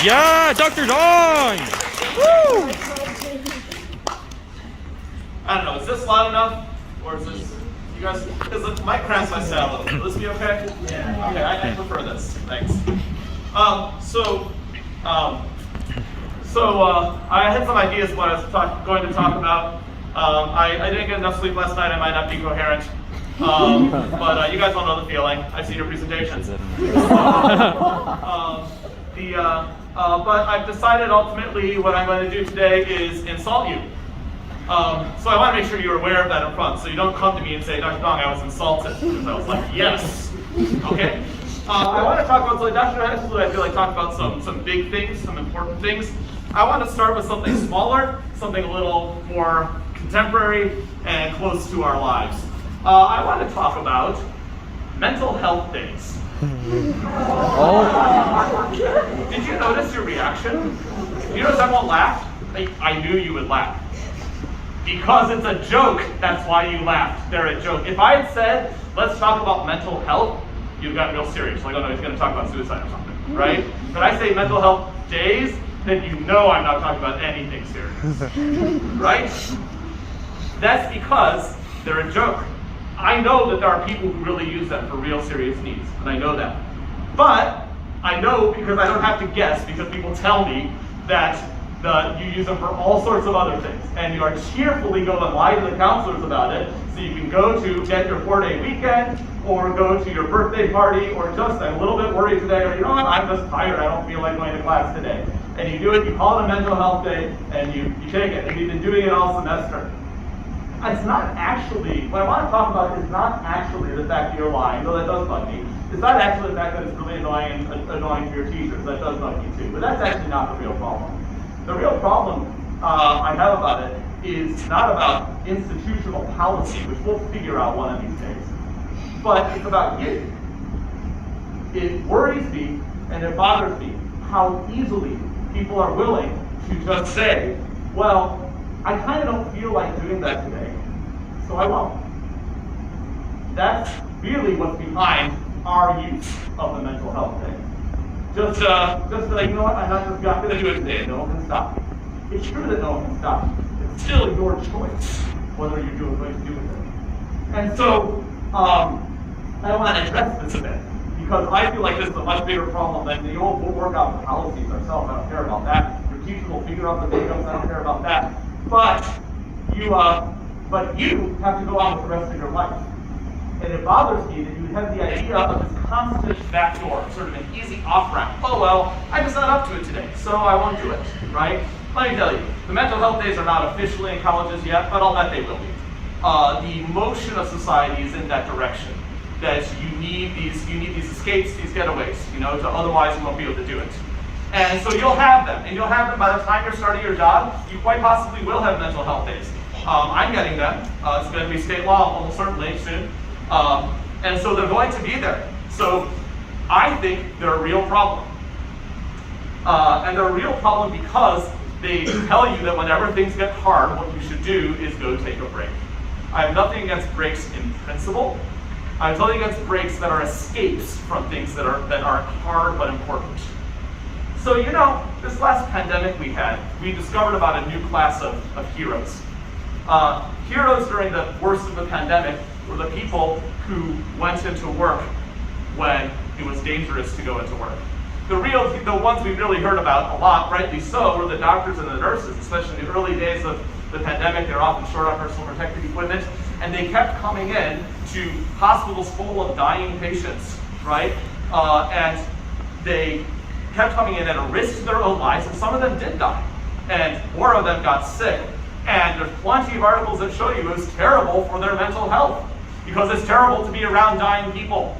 Yeah, Dr. Dong! Woo! I don't know, is this loud enough? Or is this, you guys, because the mic cramps my sound a little bit. Will this be okay? Yeah. Okay, I prefer this. Thanks. I had some ideas what I was going to talk about. I didn't get enough sleep last night. I might not be coherent. But you guys all know the feeling. I've seen your presentations. But I've decided ultimately what I'm going to do today is insult you. So I want to make sure you're aware of that up front, so you don't come to me and say, Dr. Dong, I was insulted. Because I was like, yes. Okay? I want to talk about, so Dr. Actually, I feel like talk about some big things, some important things. I want to start with something smaller, something a little more contemporary and close to our lives. I want to talk about mental health days. Did you notice your reaction? You notice I won't laugh? I knew you would laugh. Because it's a joke, that's why you laughed. They're a joke. If I had said, let's talk about mental health, you've gotten real serious. Like, oh no, he's going to talk about suicide or something, right? But I say mental health days, then you know I'm not talking about anything serious, right? That's because they're a joke. I know that there are people who really use them for real serious needs, and I know that. But I know because I don't have to guess, because people tell me that you use them for all sorts of other things, and you are cheerfully going to lie to the counselors about it, so you can go to get your 4-day weekend, or go to your birthday party, or just, I'm a little bit worried today, or you know what, I'm just tired, I don't feel like going to class today. And you do it, you call it a mental health day, and you take it, and you've been doing it all semester. It's not actually, what I want to talk about is not actually the fact that you're lying, though that does bug me. It's not actually the fact that it's really annoying for your teachers, that does bug me too, but that's actually not the real problem. The real problem I have about it is not about institutional policy, which we'll figure out one of these days, but it's about you. It worries me and it bothers me how easily people are willing to just say, well, I kind of don't feel like doing that today, so I won't. That's really what's behind our use of the mental health day. Just like, you know what, I'm not just going to do it today, and no one can stop. It's true that no one can stop. It's still your choice whether you're doing what you do with it. And so, I want to address this a bit, because I feel like this is a much bigger problem than the old, we'll work out the policies ourselves, I don't care about that. Your teachers will figure out the makeups, I don't care about that. But you have to go on with the rest of your life. And it bothers me that you have the idea of this constant backdoor, sort of an easy off-ramp. Oh well, I'm just not up to it today, so I won't do it, right? Let me tell you, the mental health days are not officially in colleges yet, but I'll bet they will be. The motion of society is in that direction. That you need these escapes, these getaways, to otherwise you won't be able to do it. And so you'll have them, and you'll have them by the time you're starting your job. You quite possibly will have mental health days. I'm getting them. It's going to be state law almost certainly soon. And so they're going to be there. So I think they're a real problem. And they're a real problem because they tell you that whenever things get hard, what you should do is go take a break. I have nothing against breaks in principle. I have nothing against breaks that are escapes from things that are hard but important. So this last pandemic we discovered about a new class of heroes. Heroes during the worst of the pandemic were the people who went into work when it was dangerous to go into work. The ones we really heard about a lot, rightly so, were the doctors and the nurses, especially in the early days of the pandemic. They're often short on personal protective equipment, and they kept coming in to hospitals full of dying patients, right? And they kept coming in at a risk to their own lives, and some of them did die, and more of them got sick. And there's plenty of articles that show you it was terrible for their mental health, because it's terrible to be around dying people.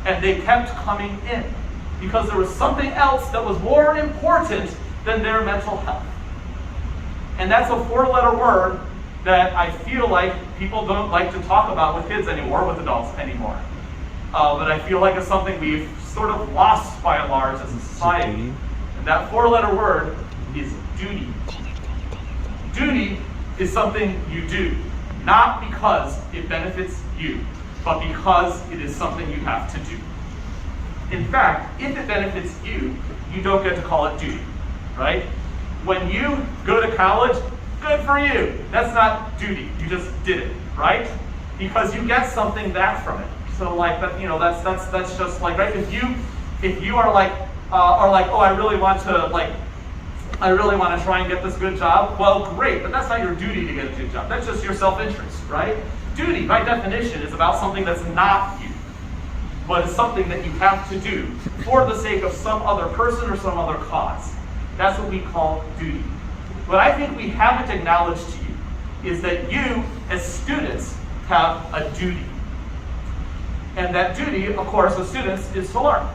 And they kept coming in, because there was something else that was more important than their mental health. And that's a 4-letter word that I feel like people don't like to talk about with kids anymore, with adults anymore. But I feel like it's something we've sort of lost by and large as a society. And that 4-letter word is duty. Duty is something you do, not because it benefits you, but because it is something you have to do. In fact, if it benefits you, you don't get to call it duty, right? When you go to college, good for you. That's not duty. You just did it, right? Because you get something back from it. So like that, you know, that's just like, right? If you are like oh, I really want to try and get this good job. Well, great, but that's not your duty to get a good job. That's just your self-interest, right? Duty, by definition, is about something that's not you, but it's something that you have to do for the sake of some other person or some other cause. That's what we call duty. What I think we haven't acknowledged to you is that you, as students, have a duty. And that duty, of course, as students, is to learn.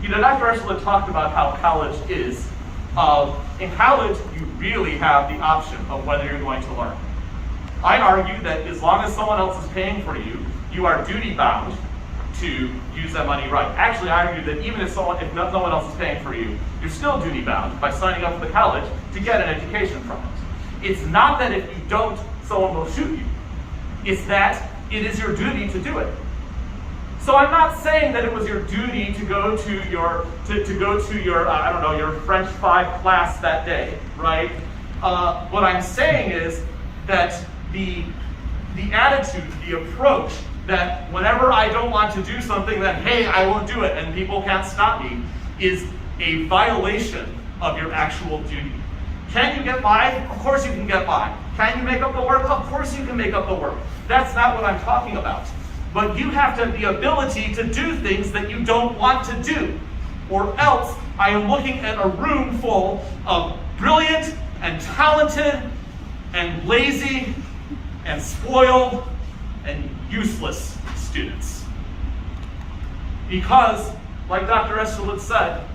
You know, Dr. Eshelin talked about how college is. In college, you really have the option of whether you're going to learn. I argue that as long as someone else is paying for you, you are duty bound to use that money right. Actually, I argue that even if no one else is paying for you, you're still duty bound by signing up for the college to get an education from it. It's not that if you don't, someone will shoot you. It's that it is your duty to do it. So I'm not saying that it was your duty to go to your I don't know, your French 5 class that day, right? What I'm saying is that the attitude, the approach that whenever I don't want to do something, then hey, I won't do it and people can't stop me, is a violation of your actual duty. Can you get by? Of course you can get by. Can you make up the work? Of course you can make up the work. That's not what I'm talking about. But you have to have the ability to do things that you don't want to do. Or else I am looking at a room full of brilliant and talented and lazy and spoiled and useless students. Because, like Dr. Eshelin said,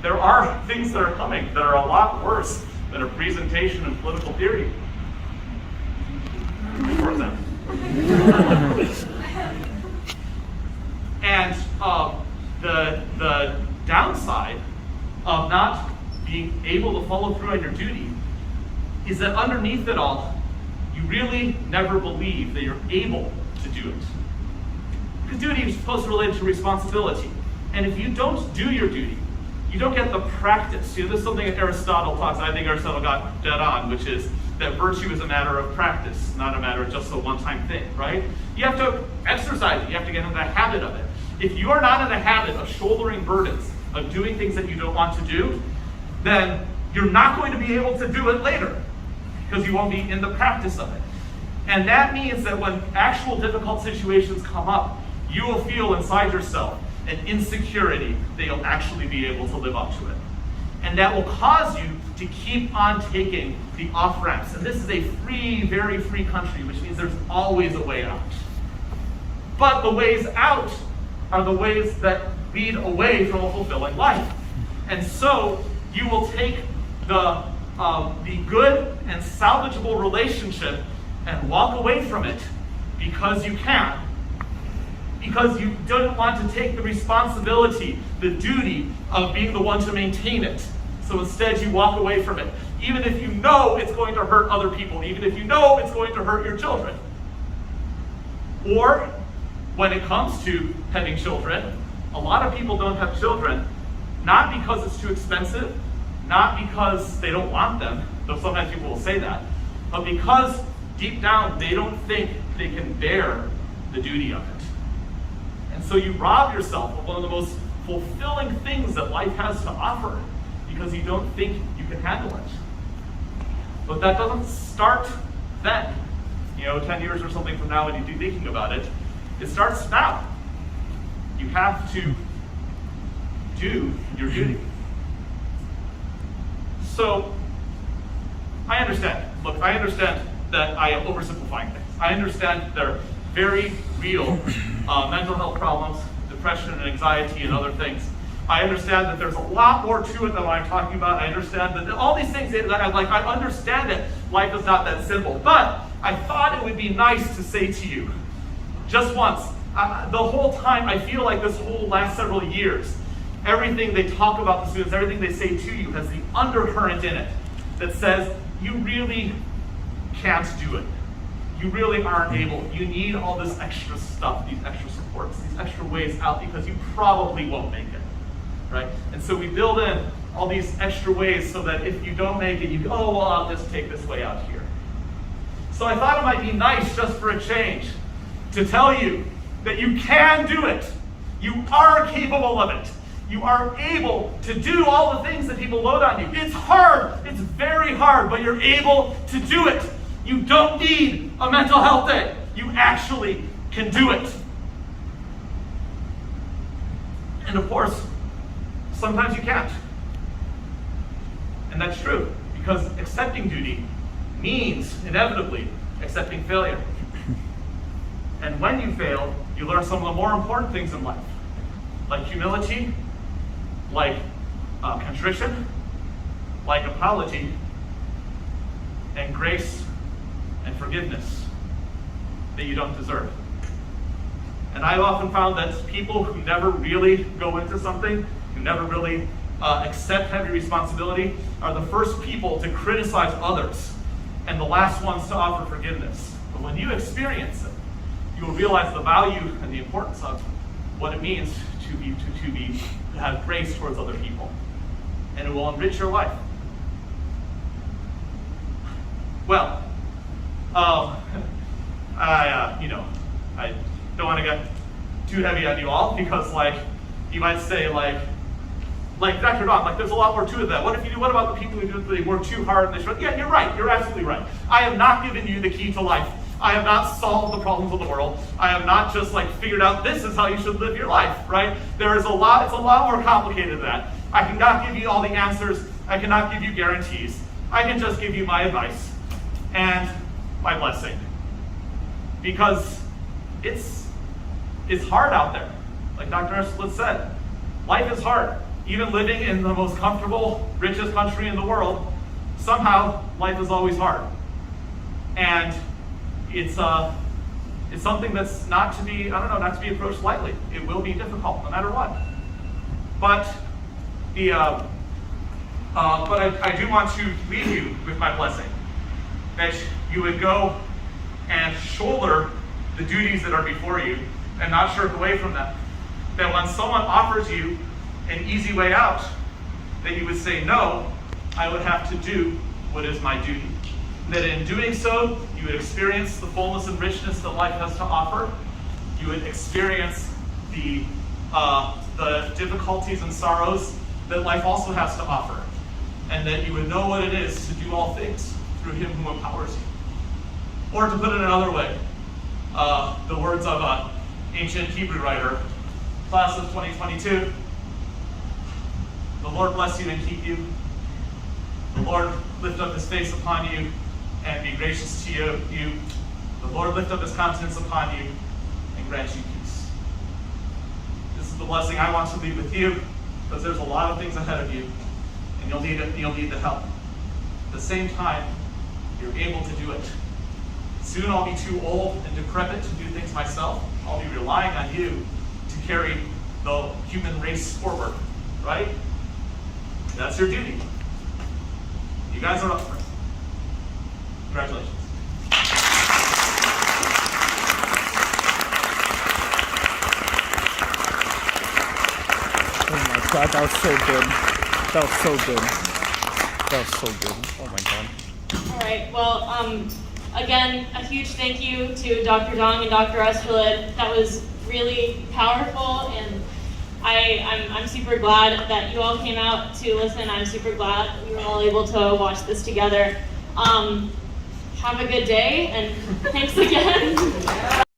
there are things that are coming that are a lot worse than a presentation in political theory. For example. And the downside of not being able to follow through on your duty is that underneath it all, you really never believe that you're able to do it. Because duty is closely related to responsibility. And if you don't do your duty, you don't get the practice. You know, this is something that Aristotle talks, I think Aristotle got dead on, which is that virtue is a matter of practice, not a matter of just a one-time thing, right? You have to exercise it. You have to get into the habit of it. If you are not in the habit of shouldering burdens, of doing things that you don't want to do, then you're not going to be able to do it later because you won't be in the practice of it. And that means that when actual difficult situations come up, you will feel inside yourself an insecurity that you'll actually be able to live up to it. And that will cause you to keep on taking the off-ramps. And this is a free, very free country, which means there's always a way out. But the ways out are the ways that lead away from a fulfilling life. And so you will take the good and salvageable relationship and walk away from it because you can. Because you don't want to take the responsibility, the duty of being the one to maintain it. So instead you walk away from it, even if you know it's going to hurt other people, even if you know it's going to hurt your children. Or when it comes to having children, a lot of people don't have children, not because it's too expensive, not because they don't want them, though sometimes people will say that, but because deep down they don't think they can bear the duty of it. And so you rob yourself of one of the most fulfilling things that life has to offer because you don't think you can handle it. But that doesn't start then. 10 years or something from now when you're thinking about it, it starts now. You have to do your duty. So, I understand. Look, I understand that I am oversimplifying things. I understand there are very real mental health problems, depression and anxiety and other things. I understand that there's a lot more to it than what I'm talking about. I understand that all these things that I understand that life is not that simple. But I thought it would be nice to say to you, just once, the whole time I feel like this whole last several years, everything they talk about the students, everything they say to you has the undercurrent in it that says you really can't do it. You really aren't able. You need all this extra stuff, these extra supports, these extra ways out because you probably won't make it, right? And so we build in all these extra ways so that if you don't make it, you go, oh, well, I'll just take this way out here. So I thought it might be nice just for a change to tell you that you can do it. You are capable of it. You are able to do all the things that people load on you. It's hard. It's very hard, but you're able to do it. You don't need a mental health day. You actually can do it. And of course, sometimes you can't. And that's true, because accepting duty means inevitably accepting failure. And when you fail, you learn some of the more important things in life, like humility, like contrition, like apology, and grace and forgiveness that you don't deserve. And I've often found that people who never really go into something, who never really accept heavy responsibility, are the first people to criticize others and the last ones to offer forgiveness. But when you experience it, you will realize the value and the importance of what it means to have grace towards other people, and it will enrich your life. Well, I don't want to get too heavy on you all, because you might say Dr. Don, there's a lot more to that. What about the people who they work too hard and they should? Yeah, you're right. You're absolutely right. I have not given you the key to life. I have not solved the problems of the world. I have not just figured out this is how you should live your life, right? It's a lot more complicated than that. I cannot give you all the answers. I cannot give you guarantees. I can just give you my advice and my blessing. Because it's hard out there. Like Dr. Esplin said, life is hard. Even living in the most comfortable, richest country in the world, somehow life is always hard. And it's something that's not to be approached lightly. It will be difficult no matter what. But I do want to leave you with my blessing, that you would go and shoulder the duties that are before you and not shirk away from them. That when someone offers you an easy way out, that you would say, no, I would have to do what is my duty. That in doing so, you would experience the fullness and richness that life has to offer. You would experience the difficulties and sorrows that life also has to offer. And that you would know what it is to do all things through Him who empowers you. Or to put it another way, the words of an ancient Hebrew writer, class of 2022, the Lord bless you and keep you. The Lord lift up His face upon you and be gracious to you. The Lord lift up His countenance upon you and grant you peace. This is the blessing I want to leave with you, because there's a lot of things ahead of you, and you'll need the help. At the same time, you're able to do it. Soon I'll be too old and decrepit to do things myself. I'll be relying on you to carry the human race forward, right? That's your duty. You guys are up for it. Congratulations. Oh my God, that was so good. That was so good. That was so good. Oh my God. All right. Well, again, a huge thank you to Dr. Dong and Dr. Esplin. That was really powerful, and I'm super glad that you all came out to listen. I'm super glad we were all able to watch this together. Have a good day, and thanks again.